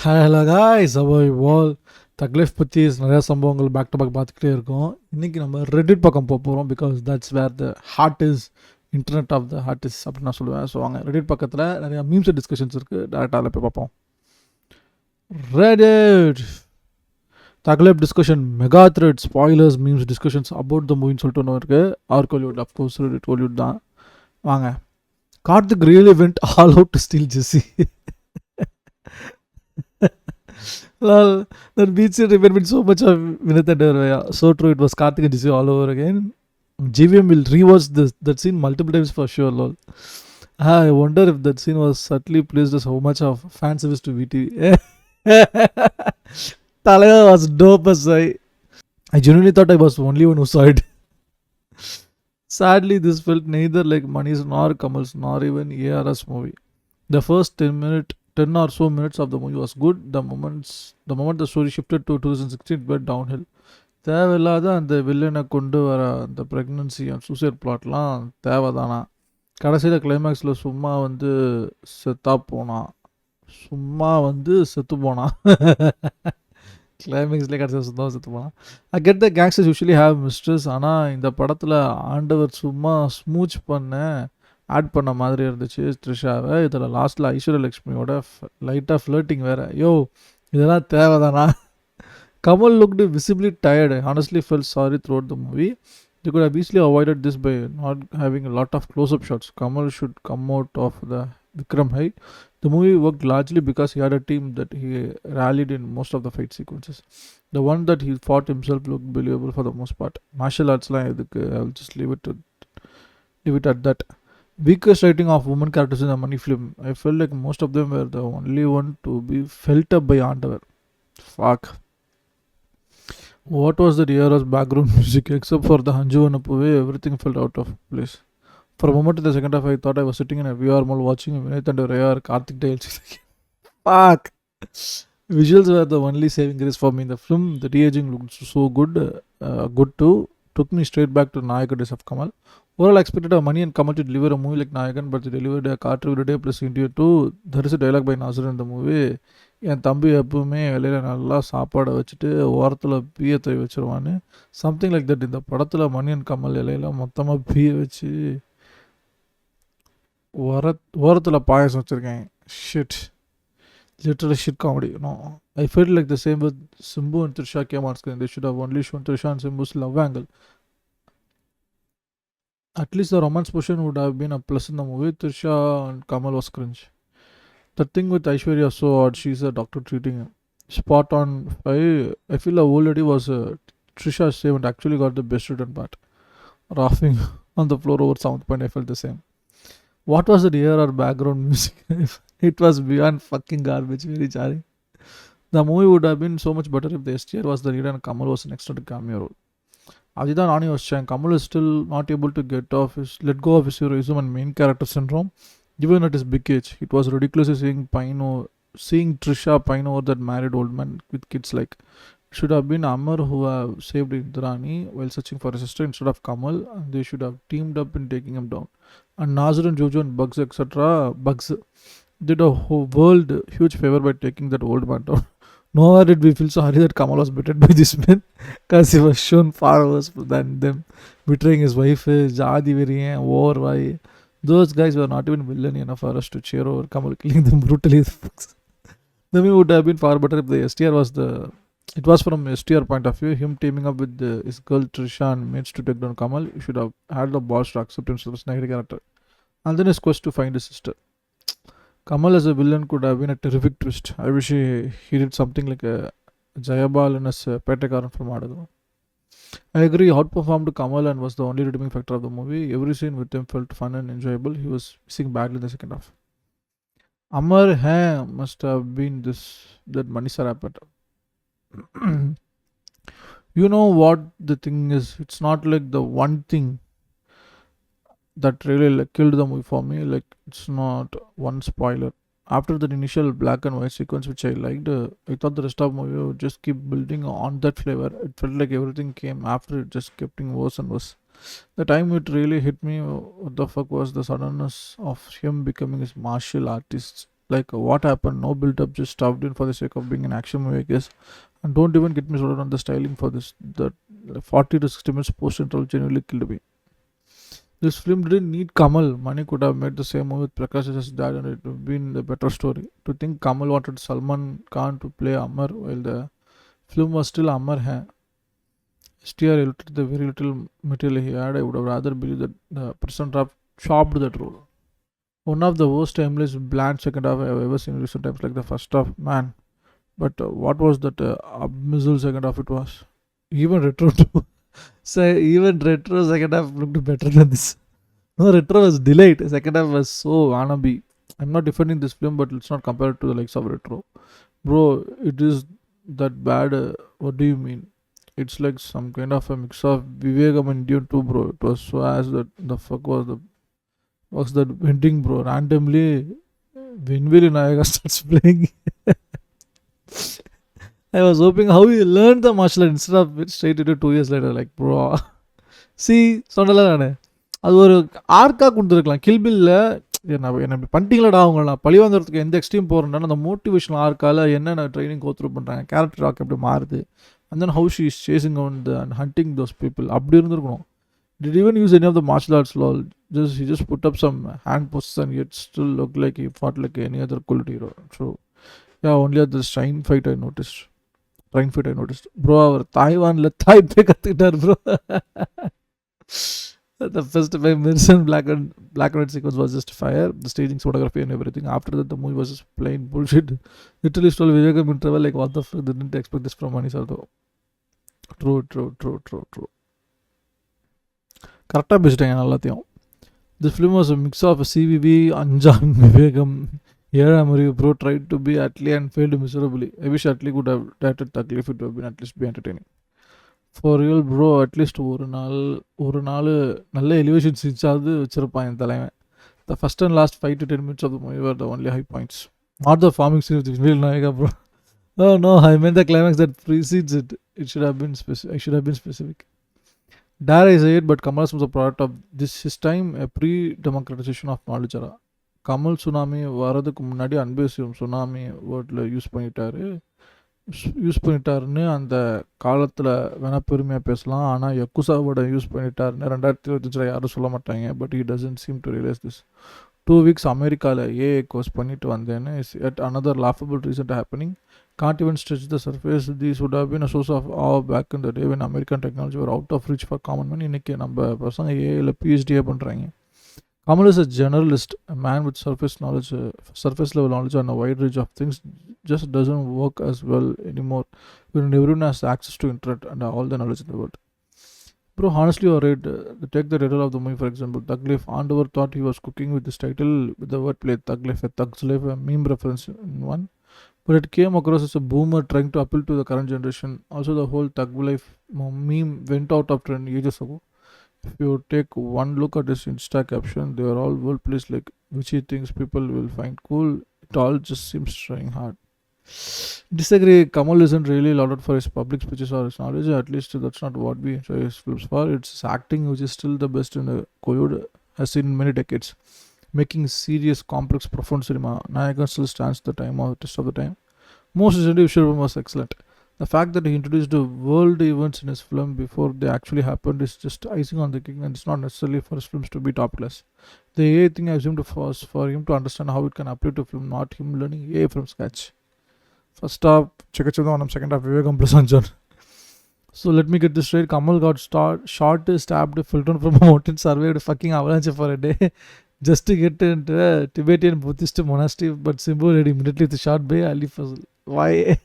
Hello guys அவாய் வால் தக்லீஃப் பற்றி நிறையா சம்பவங்கள் பேக் டு பேக் பார்த்துக்கிட்டே இருக்கோம். இன்றைக்கி நம்ம ரெடிட் பக்கம் போக போகிறோம். Because that's where the heart is, internet of the heart is அப்படின்னு நான் சொல்லுவேன். ஸோ வாங்க ரெடிட் பக்கத்தில் நிறையா மீம்ஸ் டிஸ்கஷன்ஸ் இருக்குது. டேரெக்டாக அதில் போய் பார்ப்போம். Reddit thug life discussion mega thread spoilers memes discussions about the மூவின்னு சொல்லிட்டு ஒன்று இருக்குது. R Kollywood of course Reddit Kollywood தான். வாங்க. Karthik really went all out to steal Jessie. Lol, that beats it reminded me so much of Vinith and Dervaya. So true, it was Karthik and Jesse all over again. GVM will rewatch that scene multiple times for sure, lol. I wonder if that scene was subtly placed as how much of fan service to VTV. Talaya was dope as I genuinely thought I was the only one who saw it. Sadly, this felt neither like Mani's nor Kamal's nor even ARS movie. The first 10 or so minutes of the movie was good. The moment the story shifted to 2016, it went downhill. தேவையில்லாத அந்த வில்லனை கொண்டு வர அந்த pregnancy and suicide பிளாட்லாம் தேவைதானா? கடைசியில் கிளைமேக்ஸில் சும்மா வந்து செத்து போனான். கிளைமேக்ஸ்லேயே கடைசியில் செத்து போனான். I get the gangsters usually have mister's. ஆனால் இந்த படத்தில் ஆண்டவர் சும்மா ஸ்மூச் ஆட் பண்ண மாதிரி இருந்துச்சு த்ரிஷாவை. இதில் லாஸ்ட்டில் ஐஸ்வர்யா லக்ஷ்மியோட லைட்டாக ஃப்ளர்ட்டிங் வேறு. யோ, இதெல்லாம் தேவைதானா? Kamal looked visibly tired. I honestly felt sorry throughout the movie. They could have easily avoided this by not having a lot of close-up shots. Kamal should come out of the Vikram height. The movie worked largely because he had a team that he rallied in most of the fight sequences. The one that he fought himself looked believable for the most part. Martial arts line, I will just leave it at that. Weakest writing of women characters in the Money film. I felt like most of them were the only one to be felt up by Andavar. Fuck. What was the Riara's background music? Except for the Hanju and Apuve, everything felt out of place. For a moment in the second half, I thought I was sitting in a VR mall watching Vinith and Raya or Karthik Tales. Fuck. Visuals were the only saving grace for me in the film. The de-aging looked so good too. Took me straight back to Nayaka days of Kamal. Overall, I expected Mani and Kamal to deliver a movie like Nayakan, but they delivered a cartoon day plus India too. There is a dialogue by Nazar in the movie. என் தம்பி எப்பவுமே இலையில் நல்லா சாப்பாடை வச்சுட்டு ஓரத்தில் பீயத்தை வச்சுருவான்னு. Something like that இந்த படத்தில் money and Kamal இலையில் மொத்தமாக பீய வச்சு ஓரத்தில் பாயசம் வச்சுருக்கேன். Shit, literally shit comedy. No, I felt like the same with Simbu and Trisha came on screen. They should have only shown Trisha and Simbu's love angle. At least the romance portion would have been a plus in the movie. Trisha and Kamal was cringe. The thing with Aishwarya so odd. She's a doctor treating him. Spot on. I feel the old lady was Trisha's same and actually got the best written part. Laughing on the floor over sound point. I felt the same. What was the ARR background music? It was beyond fucking garbage. Very jarring. The movie would have been so much better if the STR was the leader and Kamal was an extra cameo role. அதுதான் நானே யோசிச்சேன். Kamal is still not able to let go of his heroism and main character syndrome. Even at his big age, it was ridiculous seeing Trisha pine over that married old man with kids. Like, it should have been Amar who have saved Indrani while searching for his sister instead of Kamal, and they should have teamed up in taking him down. And Nazar and Jojo and Bugs Bugs did a world huge favor by taking that old man down. Nowhere did we feel sorry that Kamal was betrayed by this man, because he was shown far worse than them, betraying his wife, Jadi Viriyan, war, why. Those guys were not even villain enough for us to cheer over Kamal killing them brutally. The movie would have been far better if the STR was it was from STR point of view. Him teaming up with his girl Trisha and mates to take down Kamal. He should have had the balls to accept himself as a negative character. And then his quest to find his sister. Kamal as a villain could have been a terrific twist. I wish he did something like a Jayabal in his Petekaran from Adadu. I agree, he outperformed Kamal and was the only redeeming factor of the movie. Every scene with him felt fun and enjoyable. He was missing badly in the second half. Amar must have been that Manisar happened. You know what the thing is? It's not like the one thing that really killed the movie for me. Like, it's not one spoiler. After that initial black and white sequence, which I liked, I thought the rest of the movie would just keep building on that flavor. It felt like everything came after it, just kept getting worse and worse. The time it really hit me, what the fuck was the suddenness of him becoming his martial artist Like, what happened? No build up, just stuffed in for the sake of being an action movie, I guess. And don't even get me started on the styling for this. The 40 to 60 minutes post intro genuinely killed me. This film didn't need Kamal. Mani could have made the same movie with Prakash as dad and it would have been the better story. To think Kamal wanted Salman Khan to play Amar while the film was still Amar hai. STR related the very little material he had, I would have rather believed that the person draft chopped that role. One of the worst timeless bland second half I've ever seen in recent times, like the first half, man. But what was that abysmal second half it was? Even retro too. So even retro second half looked better than this. No, retro was delayed. Second half was so wannabe. I'm not defending this film, but let's not compare it to the likes of retro. Bro, it is that bad. What do you mean? It's like some kind of a mix of Vivekam and Dune 2, bro. It was so as that the fuck was that ending, bro. Randomly, Vinvili Nayaga starts playing. I was hoping how he learned the martial art instead of it straight into 2 years later. Like, bro. See, சொன்னல நானு அது ஒரு ஆர்க்காக கொடுத்துருக்கலாம் கில்பில்ல என்ன இப்படி பண்ணிட்டீங்களாடா அவங்க நான் பழி வாங்குறதுக்கு எந்த எக்ஸ்ட்ரீம் போகிறேன்னா அந்த மோட்டிவேஷனல் ஆர்க்கால என்னென்ன ட்ரைனிங் கோத்ரூ பண்ணுறாங்க கேரக்டர் ஆர்க் எப்படி மாறுது and then how she is chasing on the and hunting those people அப்படி இருந்திருக்கணும். Did even use any of the martial arts law? He just put up some hand poses and yet still looked like he fought like any other cool hero. So yeah, only at the Shrine fight I noticed. Bro, our Taiwan le Thai pe kathitar bro. The first time Mirsan black and white sequence was just fire. The staging, photography and everything. After that the movie was just plain bullshit. Literally stole Vivekam in travel like what the fuck, they didn't expect this from Manisha though. True. கரெக்டாக பேசிட்டாங்க எல்லாத்தையும். This film was a mix of CVV Anjaan Vivegam Ezhaam Arivu bro tried to be Atlee and failed miserably. I wish Atlee could have directed thug life it have been at least be entertaining for real bro. At least ஒரு நாள் நல்ல elevation சீன்ஸாவது வச்சிருப்பான் என் தலைவன். The first and last 5 to 10 minutes of the movie were the only high points, not the farming scene with the real Nayaga bro. Oh no, I meant the climax that precedes it. I should have been specific. Dare I say it, but Kamal was a product of his time, a pre-democratization of knowledge era. Kamal tsunami வரதுக்கு முன்னாடி அன்பேசியம் tsunami வேர்டில் use பண்ணிட்டாருன்னு அந்த காலத்தில் வேணால் பெருமையாக பேசலாம். ஆனால் yakuza வேர்டை யூஸ் பண்ணிட்டாருன்னு 2025 யாரும் சொல்ல மாட்டாங்க. But he doesn't seem to realize this. 2 weeks அமெரிக்காவில் ஏஐ கோர்ஸ் பண்ணிட்டு வந்தேன்னு is yet another laughable recent happening. Can't even stretch the surface. These would have been a source of awe back in the day when American technology were out of reach for common man. இன்னைக்கு நம்ம பசங்க ஏஐல பிஹெச்டியே பண்ணுறாங்க. Kamal is a generalist, a man with surface level knowledge on a wide range of things. Just doesn't work as well anymore when everyone has access to internet and all the knowledge in the world. Bro, honestly, you're right. Take the title of the movie for example. Taglif. Andover thought he was cooking with this title with the wordplay Taglif, a Thug's Life, a meme reference in one. But it came across as a boomer trying to appeal to the current generation. Also, the whole Thug Life meme went out of trend ages ago. If you take one look at his Insta caption, they are all well placed, like which he thinks people will find cool. It all just seems trying hard. Disagree. Kamal isn't really lauded for his public speeches or his knowledge. At least that's not what we enjoy his films for. It's his acting which is still the best in the Koyod has seen in many decades. Making serious, complex, profound cinema. Nayagan still stands the test of the time. Most recently, Vishwam was excellent. The fact that he introduced world events in his film before they actually happened is just icing on the cake, and it's not necessarily for his films to be top class. The AI thing I assumed was for him to understand how it can apply to film, not him learning AI from scratch. First up, Chekachandam, second half, Vivekam plus Anjan. So let me get this straight. Kamal got shot, stabbed, filtered from a mountain, survived a fucking avalanche for a day just to get into a Tibetan Buddhist monastery, but Simbu had immediately the shot by Ali Fazl. Why?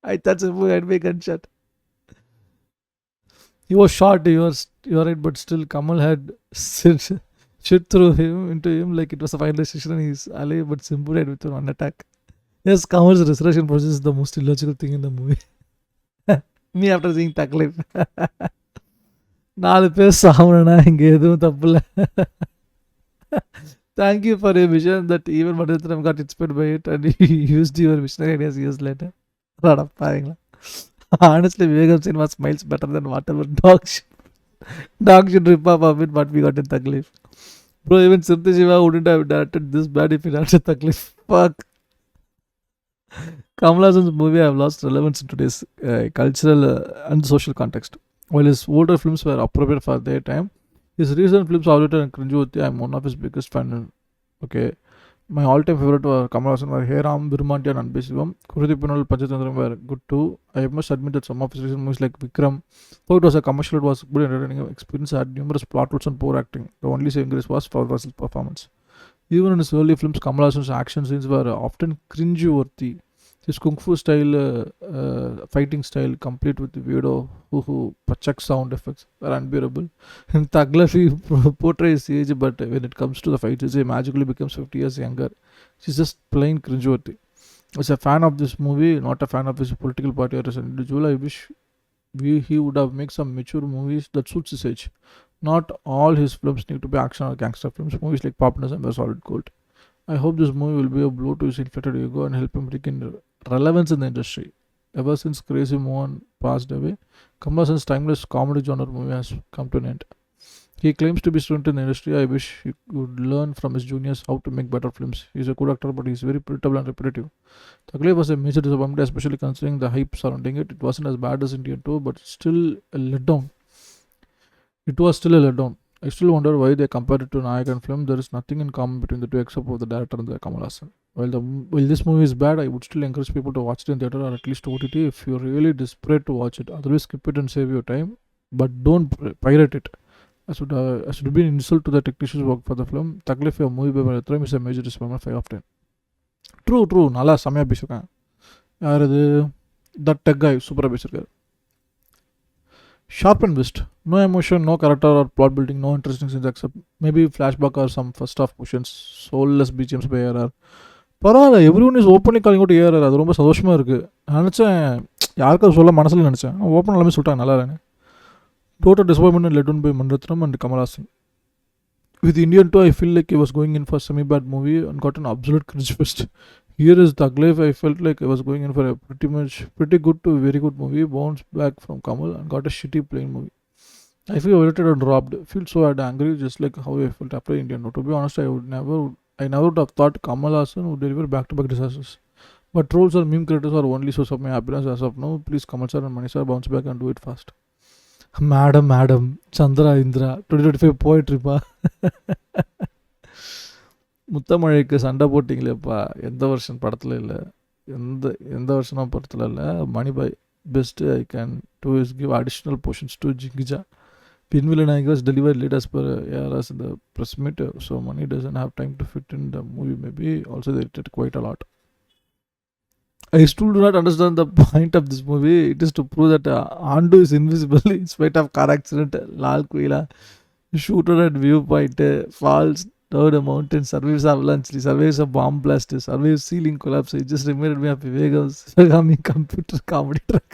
I thought Simbu had been gunshot. He was shot, you're right, but still Kamal had shit through into him like it was a final decision and he's alive, but Simbu had with one attack. Yes, Kamal's resurrection process is the most illogical thing in the movie. Me after seeing Thug Life. 4 பேர் சாவனா இங்க எதுவும் தப்பு இல்லை. Thank you for your vision that even Madhutram got inspired by it and he used your visionary ideas years later. Honestly, Vivekam cinema smiles better than whatever dog should rip off of it, but we got in Thug Life. Bro, even Sirthi Shiva wouldn't have directed this bad if he directed Thug Life. Fuck. Kamal Haasan's movie have lost relevance in today's cultural and social context. While his older films were appropriate for their time, his recent films are and cringeworthy. I'm one of his biggest fan. Okay, my all-time favorite were Kamal Haasan were Hey Ram, Virumanti and Anbesivam. Kurudi Pinal, Pachachandram were good too. I must admit that some of his recent movies like Vikram, though it was a commercial, it was good and entertaining experience, had numerous plot holes and poor acting. The only saving grace was for Russell's performance. Even in his early films, Kamal Haasan's action scenes were often cringe-worthy. His kung fu style, fighting style, complete with the weirdo pachak sound effects, are unbearable. And Taglafi portrays age, but when it comes to the fights, he magically becomes 50 years younger. She's just plain cringeworthy. As a fan of this movie, not a fan of his political party or as an individual, I wish he would have made some mature movies that suits his age. Not all his films need to be action or gangster films. Movies like Populism were solid gold. I hope this movie will be a blow to his inflated ego and help him regain relevance in the industry. Ever since Crazy Mohan passed away, Kamal Hassan's timeless comedy genre movie has come to an end. He claims to be student in the industry. I wish he could learn from his juniors how to make better films. He's a good actor, but he's very predictable and repetitive. Tagle was a major disappointment, especially considering the hype surrounding it. It wasn't as bad as Indian 2, but still a letdown. It was still a letdown. I still wonder why they compared it to Nayakan film. There is nothing in common between the two except for the director and the Kamal Hassan. While this movie is bad, I would still encourage people to watch it in theater or at least OTT if you're really desperate to watch it. Otherwise, skip it and save your time. But don't pirate it. As would be an insult to the technicians work for the film. Taklif a movie by Ratram is a major disappointment 5 of 10. True. நல்லா செமையா பேசிருக்கேன். யார் அது? That tech guy சூப்பராக பேசியிருக்காரு. Sharp and twist. No emotion, no character or plot building, no interesting scenes except maybe flashback or some first half portions. Soulless BGMs by ARR. பரவாயில்ல, everyone is openly calling out AR. அது ரொம்ப சந்தோஷமாக இருக்குது. நினச்சேன் யாருக்காவது சொல்ல மனசில் நினச்சேன். ஓப்பன் எல்லாமே சொல்லிட்டாங்க நல்லா இல்லைன்னு. Total disappointment led on by Manratnam and Kamal Haasan. With Indian 2, I feel like he was going in for a semi-bad movie and got an absolute cringe fest. Here is Taglef, I felt like I was going in for a pretty good to very good movie, bounced back from Kamal and got a shitty plain movie. I feel violated and robbed. I feel so angry, just like how I felt after Indian 2. To be honest, I never would have thought Kamal Haasan would deliver back-to-back disasters. But trolls or meme creators are only source of my happiness as of now. Please, Kamal sir and Mani sir, bounce back and do it fast. Madam, Chandra Indra, 2025 poetry pa. முத்தமழைக்கு சண்டை போட்டிங்களேப்பா, எந்த வருஷன் படத்தில் இல்லை, எந்த வருஷனும் படத்தில் இல்லை. Manibhai best I can do is give additional portions to ஜிங்கிஜா. Pinville Naik was delivered late as per ARS in the press meet, so Mani doesn't have time to fit in the movie. Maybe also they did quite a lot. I still do not understand the point of this movie. It is to prove that Andu is invisible in spite of car accident. Lal Kuila shooter at viewpoint, falls down a mountain, survives avalanche, survives a bomb blast, survives ceiling collapse. It just reminded me of Vivek's Shivagami computer comedy track.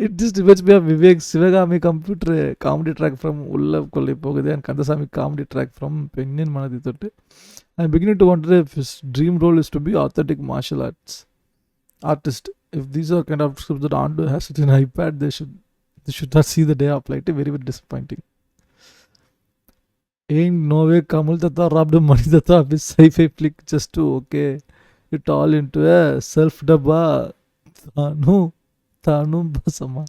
It just reminds me of Vivek's Shivagami computer comedy track from Ullav Kolli Pogade and Kandasamy comedy track from Penguin Manadithotte. I'm beginning to wonder if his dream role is to be authentic martial artist. If these are kind of scripts that Andu has it in iPad, they should not see the day of light. Very, very disappointing. Ain't no way Kamal Tata robbed Mani Tata of his sci-fi flick just to it all into a self-dubba Thanu Basama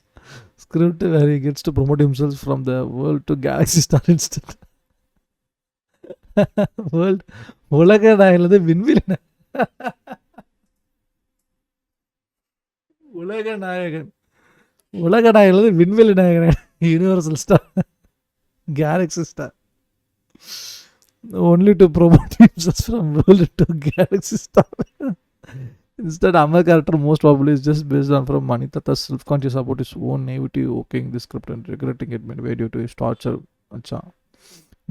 script where he gets to promote himself from the world to Galaxy Star instead. World உலக நாயகனது விண்வெளி உலக நாயகனது விண்வெளி நாயகன் universal star Galaxy star only to promote himself from world to Galaxy Star. Instead, Amar character most probably is just based on from Mani Tata's self-conscious about his own naivety, okaying the script and regretting it midway due to his torture. Acha.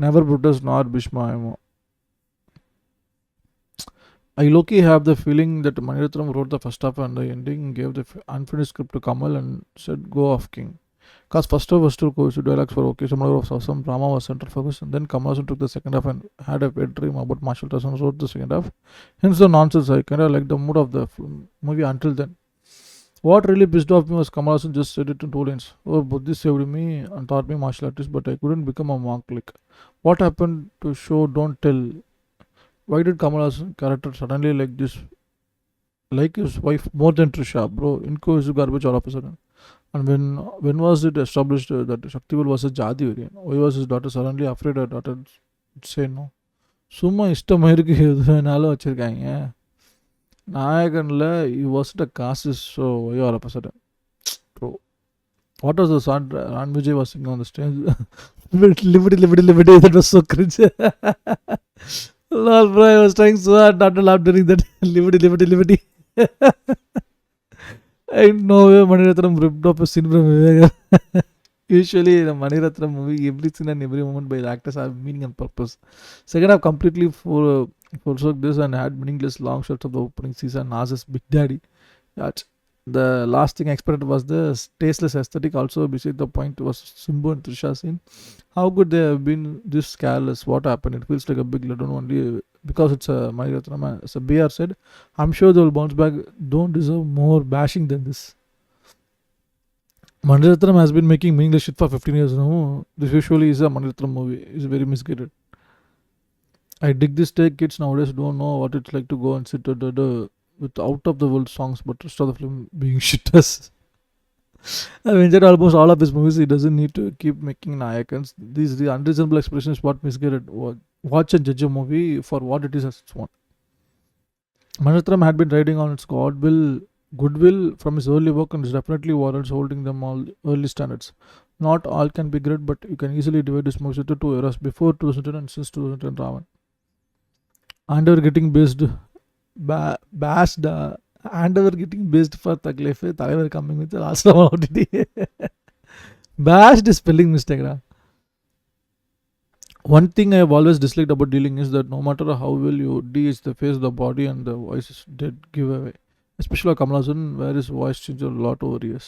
Never Brutus nor Bhishma. I low-key have the feeling that Mani Ratnam wrote the first half and the ending, gave the unfinished script to Kamal and said, go off king. Because first half was still cool, dialogues were okay, some of some drama was central focus, and then Kamal Haasan took the second half and had a wet dream about martial arts and wrote the second half. Hence the nonsense. I kind of like the mood of the movie until then. What really pissed off me was Kamal Haasan just said it in 2 lines. Oh, Buddhist saved me and taught me martial artist, but I couldn't become a monk. Like, what happened to show don't tell? Why did Kamal Haasan character suddenly like this like his wife more than Trisha, bro. Inko is garbage all of a sudden. And when was it established that Shaktivel was a Jadi variant? Why was his daughter suddenly afraid her daughter would say no? சும்மா இஷ்டமாக இருக்கு எது வேணாலும் வச்சுருக்காங்க. நாயகனில் he wasn't a caste, so why all of a sudden? Bro, what was the song Ran Vijay was singing on the stage? Liberty, that was so cringe. Lol, bro, I was trying so hard not to laugh during that. Liberty. I know Mani Ratnam ripped off a scene from Viveka. Usually in a Mani Ratnam movie, every scene and every moment by the actors have meaning and purpose. Second half completely forsook this and had meaningless long shots of the opening season. Naz's Big Daddy. That the last thing I expected was the tasteless aesthetic. Also, beside the point was Simbu and Trisha scene. How could they have been this careless? What happened? It feels like a big letdown only because it's a Mani Ratnam. As a BR said, I'm sure they will bounce back. Don't deserve more bashing than this. Mani Ratnam has been making meaningless shit for 15 years now. This usually is a Mani Ratnam movie. It's very misguided. I dig this take. Kids nowadays don't know what it's like to go and sit with out of the world songs, but rest of the film being shitters. I've enjoyed almost all of his movies. He doesn't need to keep making Nayakans. The unreasonable expression is what misguided. Watch and judge a movie for what it is as its one. Mani Ratnam had been riding on its goodwill from his early work and is definitely warrants holding them all early standards. Not all can be great, but you can easily divide this movie into two eras, before 2010 and since 2010 Ravan. And we're getting based and we're getting based for Taglife. தலைவர் coming with the last one OTT. Bashed is spelling mistake. One thing I have always disliked about dealing is that no matter how well you de-age the face, the body, and the voice is dead giveaway. Especially Kamal Haasan, where his voice changed a lot over years.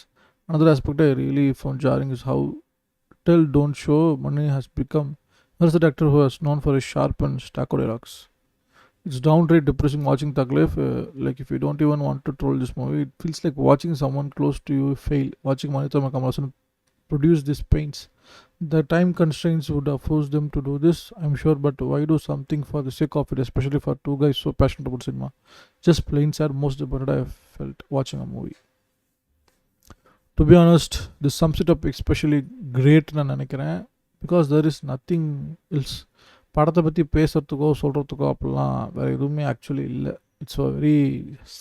Another aspect I really found jarring is how tell don't show Mani has become. There's a actor who is known for his sharp and staccato dialogues. It's downright depressing watching Taglef. Like if you don't even want to troll this movie, it feels like watching someone close to you fail. Watching Mani Ratnam and Kamal Haasan produce these paints. The time constraints would have forced them to do this, I'm sure, but why do something for the sake of it, especially for two guys so passionate about cinema? Just plain sad, most disappointed I felt watching a movie. To be honest, this sums it up especially great நான் நினைக்கிறேன், because there is nothing else. படத்தை பற்றி பேசுறதுக்கோ சொல்கிறதுக்கோ அப்படிலாம் வேறு எதுவுமே actually இல்லை. It's a very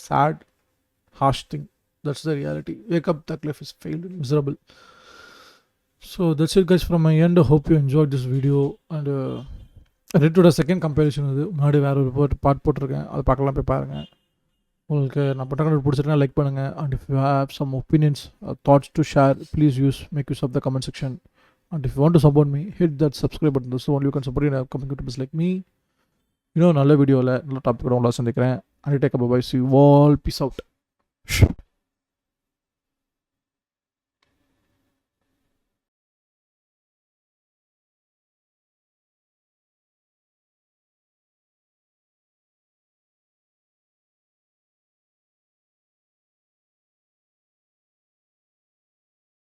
sad harsh thing. That's the reality. Wake up, Taklif is failed and miserable. So that's it guys from my end. I hope you enjoyed this video and I did a second comparison. அது முன்னாடி வேறு ஒரு part போட்டிருக்கேன், அதை பார்க்கலாம், போய் பாருங்கள். உங்களுக்கு நான் பட்டம் பிடிச்சிருக்கேன் லைக் பண்ணுங்கள். And if you have some opinions or thoughts to share, please make use of the comment section. And if you want to support me, hit that subscribe button. That's the only you can support coming YouTubers like me. நல்ல வீடியோவில் நல்ல topic உங்களை சந்திக்கிறேன். And take a bye. See you all. Peace out.